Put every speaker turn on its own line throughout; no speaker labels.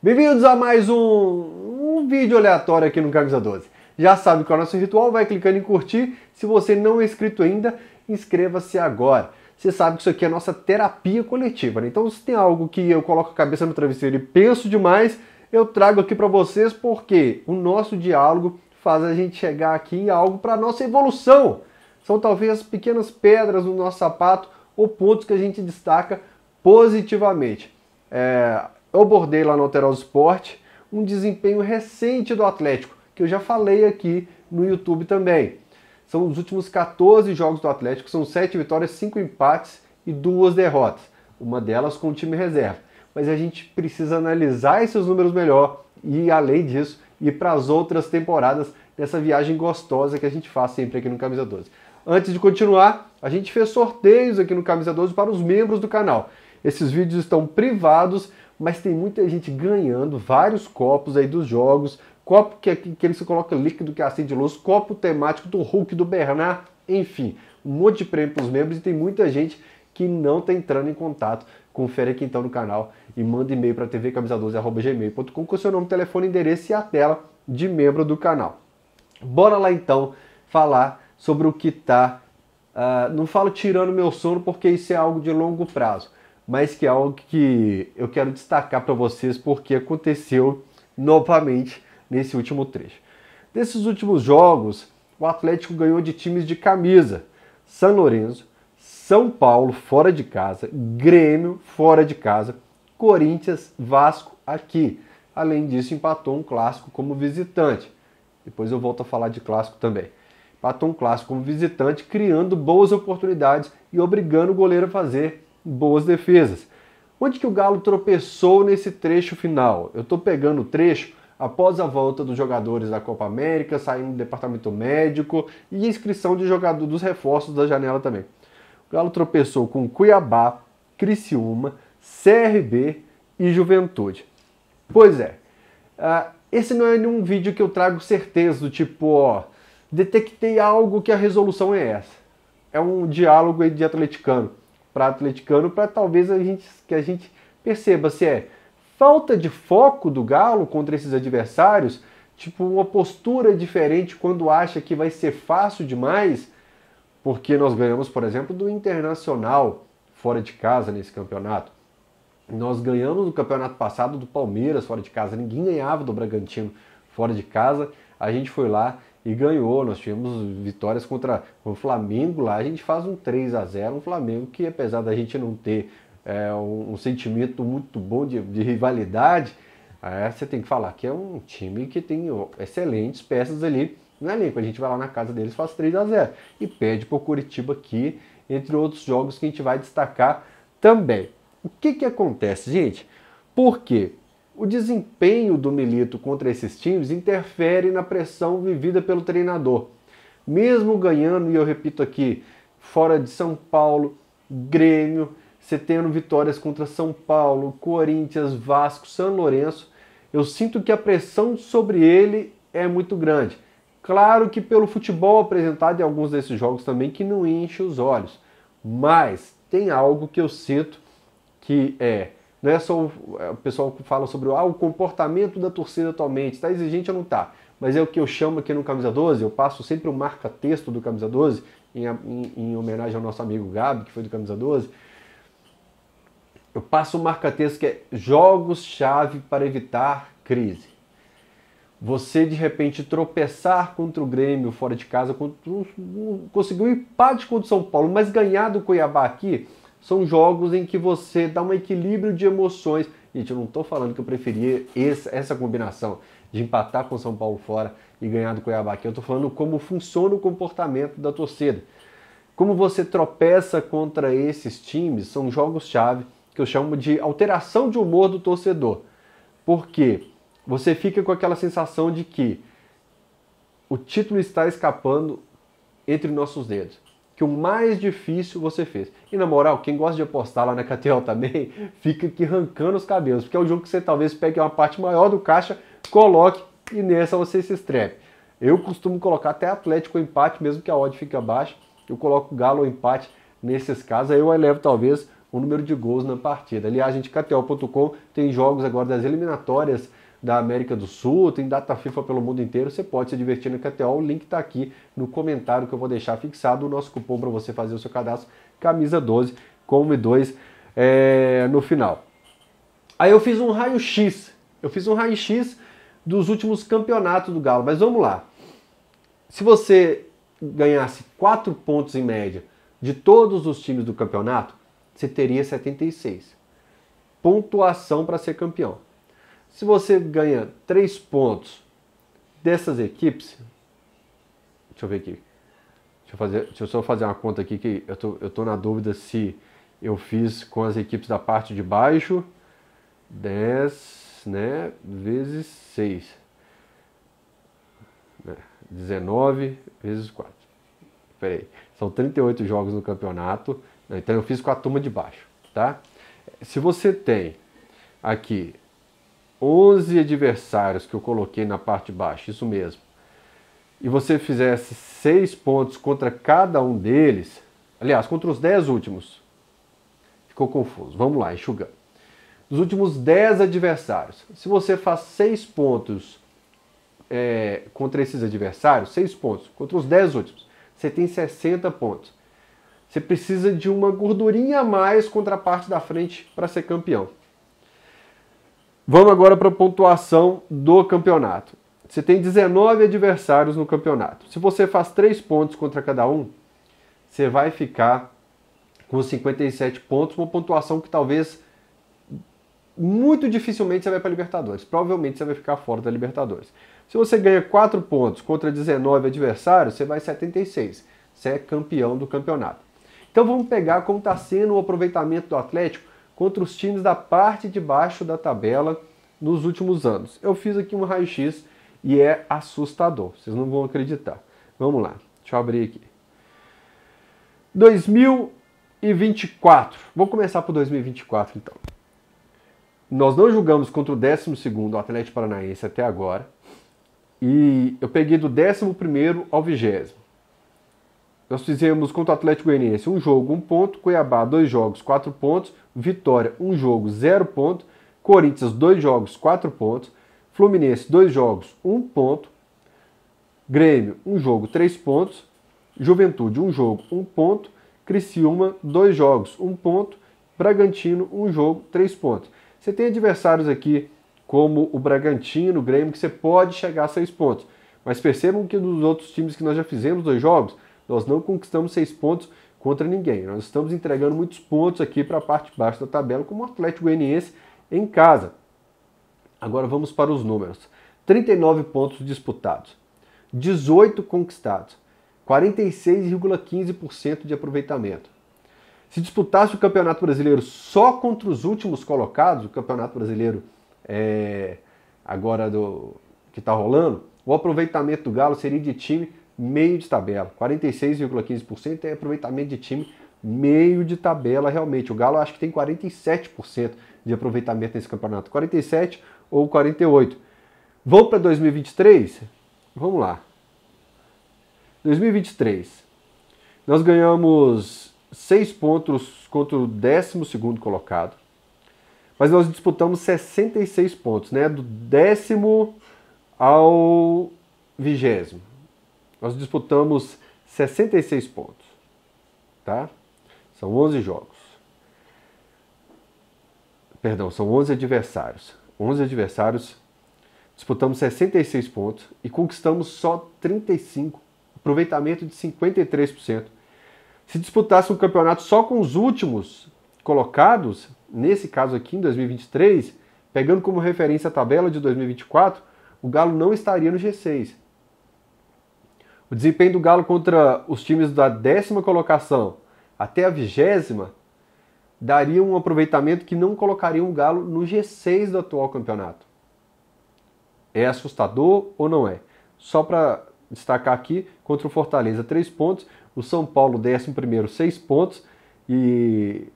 Bem-vindos a mais um vídeo aleatório aqui no Camisa 12. Já sabe qual é o nosso ritual, vai clicando em curtir. Se você não é inscrito ainda, inscreva-se agora. Você sabe que isso aqui é a nossa terapia coletiva, né? Então se tem algo que eu coloco a cabeça no travesseiro e penso demais, eu trago aqui para vocês porque o nosso diálogo faz a gente chegar aqui em algo para a nossa evolução. São talvez pequenas pedras no nosso sapato ou pontos que a gente destaca positivamente. Eu abordei lá no Alterosa Esporte um desempenho recente do Atlético, que eu já falei aqui no YouTube também. São os últimos 14 jogos do Atlético, são 7 vitórias, 5 empates e 2 derrotas. Uma delas com o time reserva. Mas a gente precisa analisar esses números melhor e, além disso, ir para as outras temporadas nessa viagem gostosa que a gente faz sempre aqui no Camisa 12. Antes de continuar, a gente fez sorteios aqui no Camisa 12 para os membros do canal. Esses vídeos estão privados, mas tem muita gente ganhando vários copos aí dos jogos, copo que ele se coloca líquido que acende luz, copo temático do Hulk, do Bernard, enfim, um monte de prêmio para os membros e tem muita gente que não está entrando em contato. Confere aqui então no canal e manda e-mail para tvcamisa12@gmail.com com o seu nome, telefone, endereço e a tela de membro do canal. Bora lá então falar sobre o que está, não falo tirando meu sono porque isso é algo de longo prazo, mas que é algo que eu quero destacar para vocês porque aconteceu novamente nesse último trecho. Desses últimos jogos, o Atlético ganhou de times de camisa: São Lourenço, São Paulo fora de casa, Grêmio fora de casa, Corinthians, Vasco aqui. Além disso, empatou um clássico como visitante. Depois eu volto a falar de clássico também. Empatou um clássico como visitante, criando boas oportunidades e obrigando o goleiro a fazer boas defesas. Onde que o Galo tropeçou nesse trecho final? Eu estou pegando o trecho após a volta dos jogadores da Copa América, saindo do departamento médico e inscrição de jogador dos reforços da janela também. O Galo tropeçou com Cuiabá, Criciúma, CRB e Juventude. Pois é, esse não é nenhum vídeo que eu trago certeza do tipo, detectei algo que a resolução é essa. É um diálogo aí de atleticano para atleticano, para talvez a gente perceba se é falta de foco do Galo contra esses adversários, tipo uma postura diferente quando acha que vai ser fácil demais, porque nós ganhamos, por exemplo, do Internacional fora de casa nesse campeonato. Nós ganhamos no campeonato passado do Palmeiras fora de casa, ninguém ganhava do Bragantino fora de casa, a gente foi lá e ganhou. Nós tivemos vitórias contra o Flamengo lá, a gente faz um 3-0, um Flamengo que, apesar da gente não ter um sentimento muito bom de rivalidade, você tem que falar que é um time que tem excelentes peças ali no elenco. A gente vai lá na casa deles e faz 3-0 e perde para o Curitiba aqui, entre outros jogos que a gente vai destacar também. O que acontece, gente? Por quê? O desempenho do Milito contra esses times interfere na pressão vivida pelo treinador. Mesmo ganhando, e eu repito aqui, fora de São Paulo, Grêmio, você tendo vitórias contra São Paulo, Corinthians, Vasco, São Lourenço, eu sinto que a pressão sobre ele é muito grande. Claro que pelo futebol apresentado em alguns desses jogos também que não enche os olhos, mas tem algo que eu sinto que não é só o pessoal que fala sobre o comportamento da torcida atualmente, está exigente ou não está, mas é o que eu chamo aqui no Camisa 12, eu passo sempre o marca-texto do Camisa 12, em homenagem ao nosso amigo Gabi, que foi do Camisa 12, eu passo o marca-texto que é jogos-chave para evitar crise. Você de repente tropeçar contra o Grêmio fora de casa, conseguir um empate contra o São Paulo, mas ganhar do Cuiabá aqui, são jogos em que você dá um equilíbrio de emoções. Gente, eu não estou falando que eu preferia essa combinação de empatar com o São Paulo fora e ganhar do Cuiabá aqui. Eu estou falando como funciona o comportamento da torcida. Como você tropeça contra esses times, são jogos-chave que eu chamo de alteração de humor do torcedor. Por quê? Você fica com aquela sensação de que o título está escapando entre nossos dedos. Que o mais difícil você fez. E na moral, quem gosta de apostar lá na KTO também, fica aqui arrancando os cabelos, porque é um jogo que você talvez pegue uma parte maior do caixa, coloque e nessa você se estrepe. Eu costumo colocar até Atlético empate, mesmo que a odd fique abaixo, eu coloco Galo empate nesses casos, aí eu elevo talvez o número de gols na partida. Aliás, gente, KTO.com tem jogos agora das eliminatórias da América do Sul, tem data FIFA pelo mundo inteiro, você pode se divertir na KTO, o link está aqui no comentário que eu vou deixar fixado, o nosso cupom para você fazer o seu cadastro, camisa 12, com 1 e 2 no final. Aí eu fiz um raio-x, dos últimos campeonatos do Galo, mas vamos lá. Se você ganhasse 4 pontos em média de todos os times do campeonato, você teria 76. Pontuação para ser campeão. Se você ganha 3 pontos dessas equipes, deixa eu ver aqui, deixa eu só fazer uma conta aqui que eu tô na dúvida se eu fiz com as equipes da parte de baixo, 10, né, vezes 6, 19 vezes 4, peraí, são 38 jogos no campeonato, então eu fiz com a turma de baixo, tá? Se você tem aqui 11 adversários que eu coloquei na parte de baixo, isso mesmo, e você fizesse 6 pontos contra cada um deles, aliás, contra os 10 últimos, ficou confuso, vamos lá, enxugando. Dos últimos 10 adversários, se você faz 6 pontos contra esses adversários, 6 pontos contra os 10 últimos, você tem 60 pontos. Você precisa de uma gordurinha a mais contra a parte da frente para ser campeão. Vamos agora para a pontuação do campeonato. Você tem 19 adversários no campeonato. Se você faz 3 pontos contra cada um, você vai ficar com 57 pontos, uma pontuação que talvez, muito dificilmente você vai para a Libertadores. Provavelmente você vai ficar fora da Libertadores. Se você ganha 4 pontos contra 19 adversários, você vai 76. Você é campeão do campeonato. Então vamos pegar como está sendo o aproveitamento do Atlético contra os times da parte de baixo da tabela nos últimos anos. Eu fiz aqui um raio-x e é assustador. Vocês não vão acreditar. Vamos lá. Deixa eu abrir aqui. 2024. Vamos começar por 2024 então. Nós não jogamos contra o 12º Atlético Paranaense até agora. E eu peguei do 11º ao 20º. Nós fizemos contra o Atlético Goianiense 1 jogo, 1 ponto. Cuiabá, 2 jogos, 4 pontos. Vitória, 1 jogo, 0 ponto. Corinthians, 2 jogos, 4 pontos. Fluminense, 2 jogos, 1 ponto. Grêmio, 1 jogo, 3 pontos. Juventude, 1 jogo, 1 ponto. Criciúma, 2 jogos, 1 ponto. Bragantino, 1 jogo, 3 pontos. Você tem adversários aqui como o Bragantino, o Grêmio, que você pode chegar a 6 pontos. Mas percebam que nos outros times que nós já fizemos 2 jogos, nós não conquistamos 6 pontos contra ninguém. Nós estamos entregando muitos pontos aqui para a parte de baixo da tabela, como o Atlético Goianiense em casa. Agora vamos para os números. 39 pontos disputados, 18 conquistados, 46,15% de aproveitamento. Se disputasse o Campeonato Brasileiro só contra os últimos colocados, o Campeonato Brasileiro agora que está rolando, o aproveitamento do Galo seria de time meio de tabela. 46,15% é aproveitamento de time meio de tabela realmente. O Galo acho que tem 47% de aproveitamento nesse campeonato. 47 ou 48. Vamos para 2023? Vamos lá. 2023. Nós ganhamos 6 pontos contra o 12º colocado. Mas nós disputamos 66 pontos, né? Do 10º ao 20º. Nós disputamos 66 pontos, tá? São 11 jogos. Perdão, são 11 adversários. 11 adversários, disputamos 66 pontos e conquistamos só 35, aproveitamento de 53%. Se disputasse um campeonato só com os últimos colocados, nesse caso aqui em 2023, pegando como referência a tabela de 2024, o Galo não estaria no G6. O desempenho do Galo contra os times da 10ª colocação até a 20ª daria um aproveitamento que não colocaria o Galo no G6 do atual campeonato. É assustador ou não é? Só para destacar aqui, contra o Fortaleza 3 pontos, o São Paulo 11º 6 pontos, e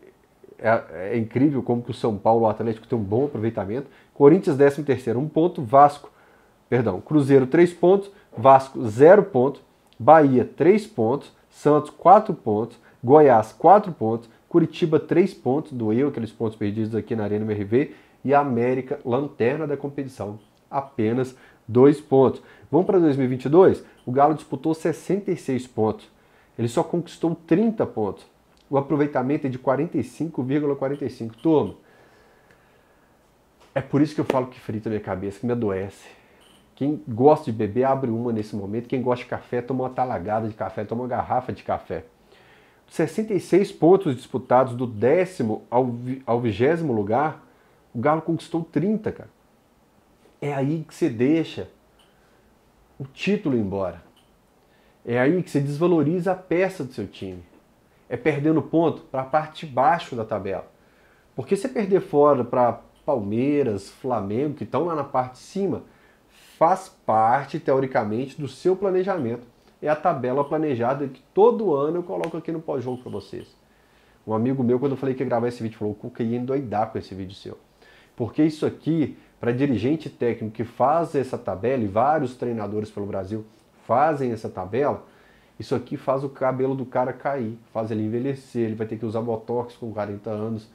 é incrível como que o São Paulo, o Atlético, tem um bom aproveitamento. Corinthians 13º 1 ponto, Cruzeiro 3 pontos, Vasco 0 ponto, Bahia 3 pontos, Santos 4 pontos, Goiás 4 pontos, Curitiba 3 pontos, doeu aqueles pontos perdidos aqui na Arena MRV, e a América, lanterna da competição, apenas 2 pontos. Vamos para 2022? O Galo disputou 66 pontos, ele só conquistou 30 pontos. O aproveitamento é de 45,45. Turma, é por isso que eu falo que frita a minha cabeça, que me adoece. Quem gosta de beber, abre uma nesse momento. Quem gosta de café, toma uma talagada de café, toma uma garrafa de café. 66 pontos disputados do 10º ao 20º lugar, o Galo conquistou 30, cara. É aí que você deixa o título embora. É aí que você desvaloriza a peça do seu time. É perdendo ponto para a parte de baixo da tabela. Porque se perder fora para Palmeiras, Flamengo, que estão lá na parte de cima, faz parte, teoricamente, do seu planejamento. É a tabela planejada que todo ano eu coloco aqui no pós-jogo para vocês. Um amigo meu, quando eu falei que ia gravar esse vídeo, falou: o Cuca ia endoidar com esse vídeo seu. Porque isso aqui, para dirigente técnico que faz essa tabela, e vários treinadores pelo Brasil fazem essa tabela, isso aqui faz o cabelo do cara cair, faz ele envelhecer, ele vai ter que usar botox com 40 anos,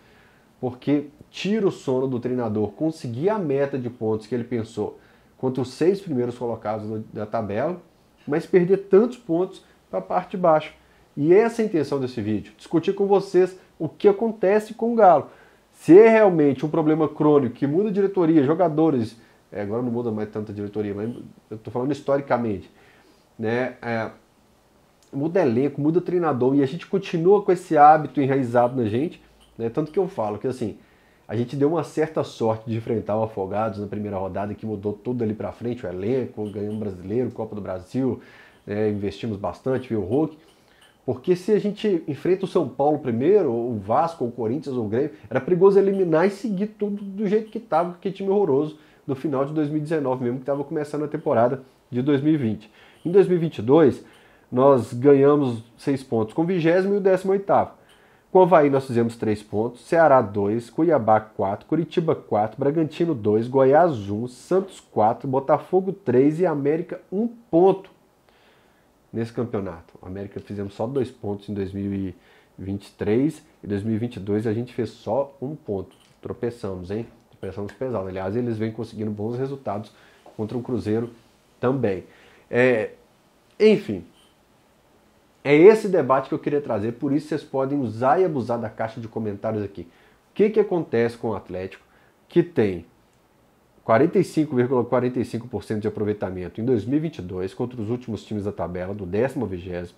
porque tira o sono do treinador conseguir a meta de pontos que ele pensou contra os 6 primeiros colocados da tabela, mas perder tantos pontos para a parte de baixo. E essa é a intenção desse vídeo, discutir com vocês o que acontece com o Galo. Se é realmente um problema crônico que muda a diretoria, jogadores, agora não muda mais tanta diretoria, mas eu estou falando historicamente, né? Muda elenco, muda treinador, e a gente continua com esse hábito enraizado na gente, né? Tanto que eu falo que assim, a gente deu uma certa sorte de enfrentar o Afogados na primeira rodada, que mudou tudo ali para frente, o elenco, ganhamos Brasileiro, Copa do Brasil, investimos bastante, viu o Hulk. Porque se a gente enfrenta o São Paulo primeiro, ou o Vasco, ou o Corinthians, ou o Grêmio, era perigoso eliminar e seguir tudo do jeito que estava, com aquele time horroroso do final de 2019 mesmo, que estava começando a temporada de 2020. Em 2022, nós ganhamos 6 pontos com o 20º e o 18º. Com o Avaí nós fizemos 3 pontos, Ceará 2, Cuiabá 4, Curitiba 4, Bragantino 2, Goiás 1, Santos 4, Botafogo 3 e América 1 ponto nesse campeonato. O América fizemos só 2 pontos em 2023 e 2022 a gente fez só 1 ponto. Tropeçamos, hein? Tropeçamos pesado. Aliás, eles vêm conseguindo bons resultados contra o Cruzeiro também. Enfim, é esse debate que eu queria trazer, por isso vocês podem usar e abusar da caixa de comentários aqui. O que acontece com o Atlético, que tem 45,45% de aproveitamento em 2022 contra os últimos times da tabela, do 10º ao 20º,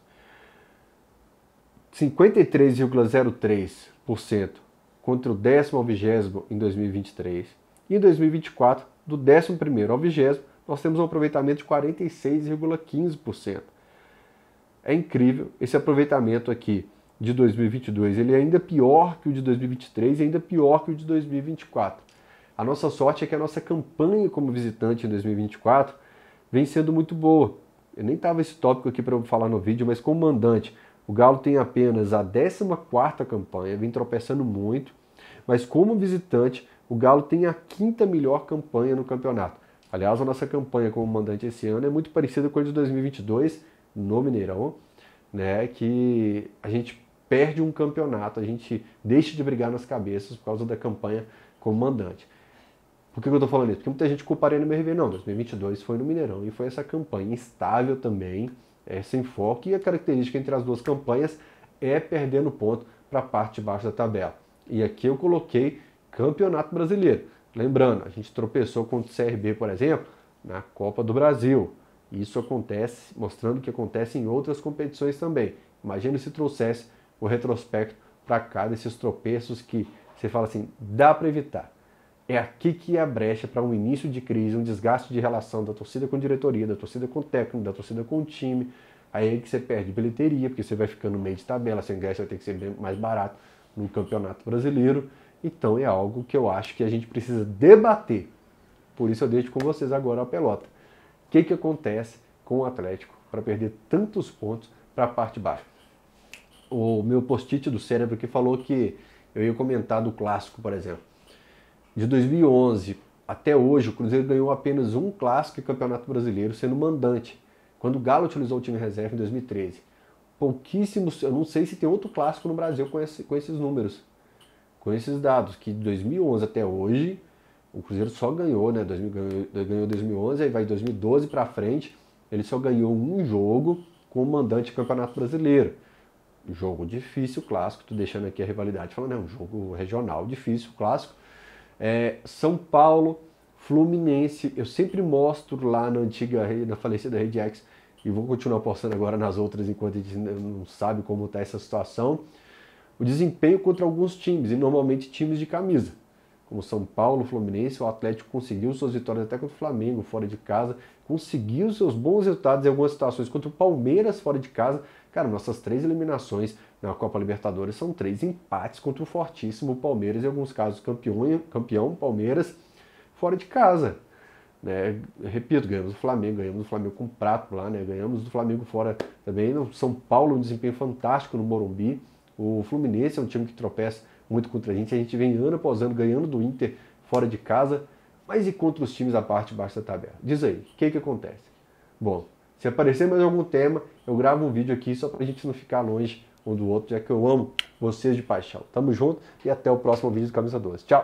53,03% contra o 10º ao 20º em 2023, e em 2024, do 11º ao 20º, nós temos um aproveitamento de 46,15%. É incrível esse aproveitamento aqui de 2022, ele é ainda pior que o de 2023 e ainda pior que o de 2024. A nossa sorte é que a nossa campanha como visitante em 2024 vem sendo muito boa. Eu nem estava esse tópico aqui para eu falar no vídeo, mas como mandante, o Galo tem apenas a 14ª campanha, vem tropeçando muito, mas como visitante, o Galo tem a 5ª melhor campanha no campeonato. Aliás, a nossa campanha como mandante esse ano é muito parecida com a de 2022, no Mineirão, né, que a gente perde um campeonato, a gente deixa de brigar nas cabeças por causa da campanha como mandante. Por que eu estou falando isso? Porque muita gente culpa a Arena MRV. Não, 2022 foi no Mineirão e foi essa campanha instável também, sem foco, e a característica entre as duas campanhas é perdendo ponto para a parte de baixo da tabela. E aqui eu coloquei Campeonato Brasileiro. Lembrando, a gente tropeçou contra o CRB, por exemplo, na Copa do Brasil. Isso acontece, mostrando que acontece em outras competições também. Imagina se trouxesse o retrospecto para cá desses tropeços que você fala assim, dá para evitar. É aqui que é a brecha para um início de crise, um desgaste de relação da torcida com a diretoria, da torcida com o técnico, da torcida com o time. Aí é que você perde bilheteria, porque você vai ficando no meio de tabela, seu ingresso vai ter que ser bem mais barato no Campeonato Brasileiro. Então é algo que eu acho que a gente precisa debater. Por isso eu deixo com vocês agora a pelota. O que acontece com o Atlético para perder tantos pontos para a parte de baixo? O meu post-it do cérebro que falou que eu ia comentar do clássico, por exemplo. De 2011 até hoje, o Cruzeiro ganhou apenas um clássico e campeonato brasileiro sendo mandante, quando o Galo utilizou o time reserva em 2013. pouquíssimos, eu não sei se tem outro clássico no Brasil com esses números, com esses dados, que de 2011 até hoje, o Cruzeiro só ganhou, né? Ganhou 2011, aí vai 2012 para frente, ele só ganhou um jogo como mandante do Campeonato Brasileiro. Jogo difícil, clássico, tô deixando aqui a rivalidade, falando, é um jogo regional difícil, clássico. São Paulo, Fluminense, eu sempre mostro lá na falecida Rede X, e vou continuar postando agora nas outras enquanto a gente não sabe como está essa situação, o desempenho contra alguns times, e normalmente times de camisa, como São Paulo, Fluminense. O Atlético conseguiu suas vitórias até contra o Flamengo, fora de casa, conseguiu seus bons resultados em algumas situações contra o Palmeiras, fora de casa. Cara, nossas 3 eliminações na Copa Libertadores são 3 empates contra o fortíssimo Palmeiras, em alguns casos campeão Palmeiras, fora de casa. Né? Repito, ganhamos do Flamengo com prato lá, né? Ganhamos do Flamengo fora também. No São Paulo, um desempenho fantástico no Morumbi. O Fluminense é um time que tropeça muito contra a gente vem ano após ano ganhando do Inter fora de casa, mas e contra os times da parte de baixo da tabela? Diz aí, o que acontece? Bom, se aparecer mais algum tema, eu gravo um vídeo aqui só pra gente não ficar longe um do outro, já que eu amo vocês de paixão. Tamo junto e até o próximo vídeo do Camisa 12. Tchau!